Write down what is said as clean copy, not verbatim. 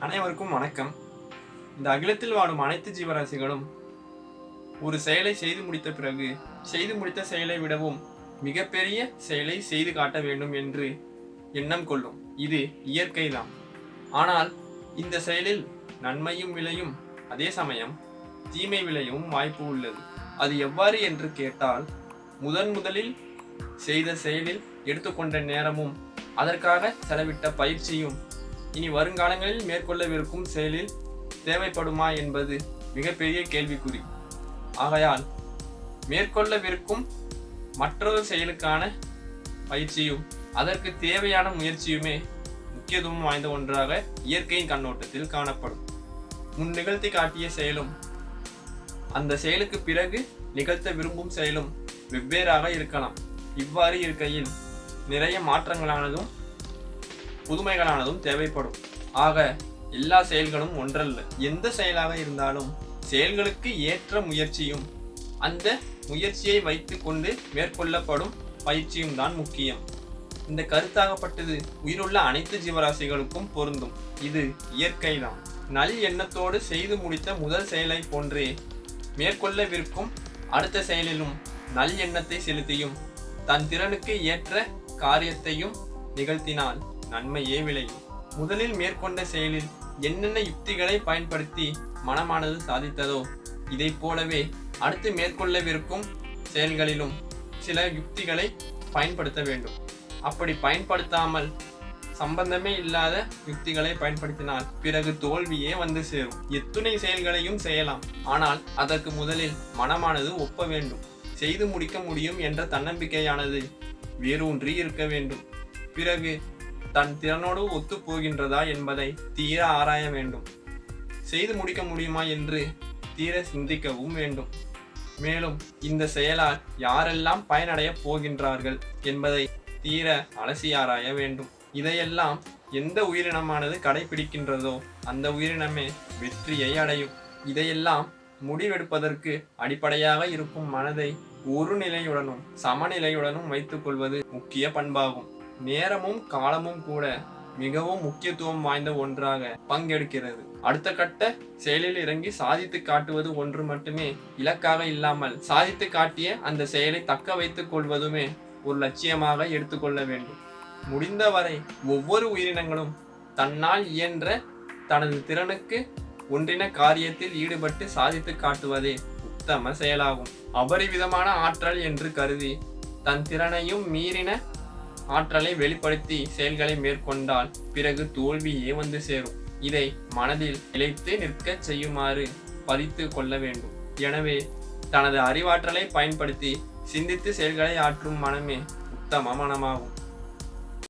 அனைவருக்கும் வணக்கம். இந்த அகிலத்தில் வாழும் அனைத்து ஜீவராசிகளும் ஒரு செயலை செய்து முடித்த பிறகு செய்து முடித்த செயலை விடவும் மிகப்பெரிய செயலை செய்து காட்ட வேண்டும் என்று எண்ணம் கொள்ளும். இது இயற்கைதான். ஆனால் இந்த செயலில் நன்மையும் விளையும், அதே சமயம் தீமை விளையும் வாய்ப்பு உள்ளது. அது எவ்வாறு என்று கேட்டால், முதலில் செய்த செயலில் எடுத்துக்கொண்ட நேரமும் அதற்காக செலவிட்ட பயிற்சியும் இனி வருங்காலங்களில் மேற்கொள்ளவிருக்கும் செயலில் தேவைப்படுமா என்பது மிகப்பெரிய கேள்விக்குறி. ஆகையால் மேற்கொள்ளவிருக்கும் மற்றொரு செயலுக்கான பயிற்சியும் அதற்கு தேவையான முயற்சியுமே முக்கியத்துவம் வாய்ந்த ஒன்றாக இயற்கையின் கண்ணோட்டத்தில் காணப்படும். முன் நிகழ்த்தி காட்டிய செயலும் அந்த செயலுக்கு பிறகு நிகழ்த்த விரும்பும் செயலும் வெவ்வேறாக இருக்கலாம். இவ்வாறு இருக்கையில் நிறைய மாற்றங்களானதும் புதுமைகளானதும் தேவைப்படும். ஆக எல்லா செயல்களும் ஒன்றல்ல. எந்த செயலாக இருந்தாலும் செயல்களுக்கு ஏற்ற முயற்சியும் அந்த முயற்சியை வைத்து கொண்டு மேற்கொள்ளப்படும் பயிற்சியும் தான் முக்கியம். இந்த கருத்தாகப்பட்டது உயிருள்ள அனைத்து ஜீவராசிகளுக்கும் பொருந்தும். இது இயற்கைதான். நல் எண்ணத்தோடு செய்து முடித்த முதல் செயலை போன்றே மேற்கொள்ளவிருக்கும் அடுத்த செயலிலும் நல் எண்ணத்தை செலுத்தியும் தன் திறனுக்கு ஏற்ற காரியத்தையும் நிகழ்த்தினால் நன்மையே விளையும். முதலில் மேற்கொண்ட செயலில் என்னென்ன யுக்திகளை பயன்படுத்தி மனமானது சாதித்ததோ, இதை போலவே அடுத்து மேற்கொள்ளவிருக்கும் செயல்களிலும் சில யுக்திகளை பயன்படுத்த வேண்டும். அப்படி பயன்படுத்தாமல் சம்பந்தமே இல்லாத யுக்திகளை பயன்படுத்தினால் பிறகு தோல்வியே வந்து சேரும். எத்துணை செயல்களையும் செய்யலாம், ஆனால் அதற்கு முதலில் மனமானது ஒப்ப வேண்டும். செய்து முடிக்க முடியும் என்ற தன்னம்பிக்கையானது வேரூன்றி இருக்க வேண்டும். பிறகு தன் திறனோடு ஒத்து போகின்றதா என்பதை தீர ஆராய வேண்டும். செய்து முடிக்க முடியுமா என்று தீர சிந்திக்கவும் வேண்டும். மேலும் இந்த செயலால் யாரெல்லாம் பயனடைய போகின்றார்கள் என்பதை தீர அலசி ஆராய வேண்டும். இதையெல்லாம் எந்த உயிரினமானது கடைபிடிக்கின்றதோ அந்த உயிரினமே வெற்றியை அடையும். இதையெல்லாம் முடிவெடுப்பதற்கு அடிப்படையாக இருக்கும் மனதை ஒரு நிலையுடனும் சமநிலையுடனும் வைத்துக் கொள்வது முக்கிய பண்பாகும். நேரமும் காலமும் கூட மிகவும் முக்கியத்துவம் வாய்ந்த ஒன்றாக பங்கெடுக்கிறது. அடுத்த கட்ட செயலில் இறங்கி சாதித்து காட்டுவது ஒன்று மட்டுமே இலக்காக இல்லாமல், சாதித்து காட்டிய அந்த செயலை தக்க வைத்துக் கொள்வதுமே ஒரு லட்சியமாக எடுத்துக்கொள்ள வேண்டும். முடிந்தவரை ஒவ்வொரு உயிரினங்களும் தன்னால் இயன்ற தனது திறனுக்கு ஒன்றின காரியத்தில் ஈடுபட்டு சாதித்து காட்டுவதே உத்தம செயலாகும். அபரிவிதமான ஆற்றல் என்று கருதி தன் திறனையும் மீறின ஆற்றலை வெளிப்படுத்தி செயல்களை மேற்கொண்டால் பிறகு தோல்வியே வந்து சேரும். இதை மனதில் நிலைத்து நிற்க செய்யுமாறு பதித்து கொள்ள வேண்டும். எனவே தனது அறிவாற்றலை பயன்படுத்தி சிந்தித்து செயல்களை ஆற்றும் மனமே உத்தம மனமாகும்.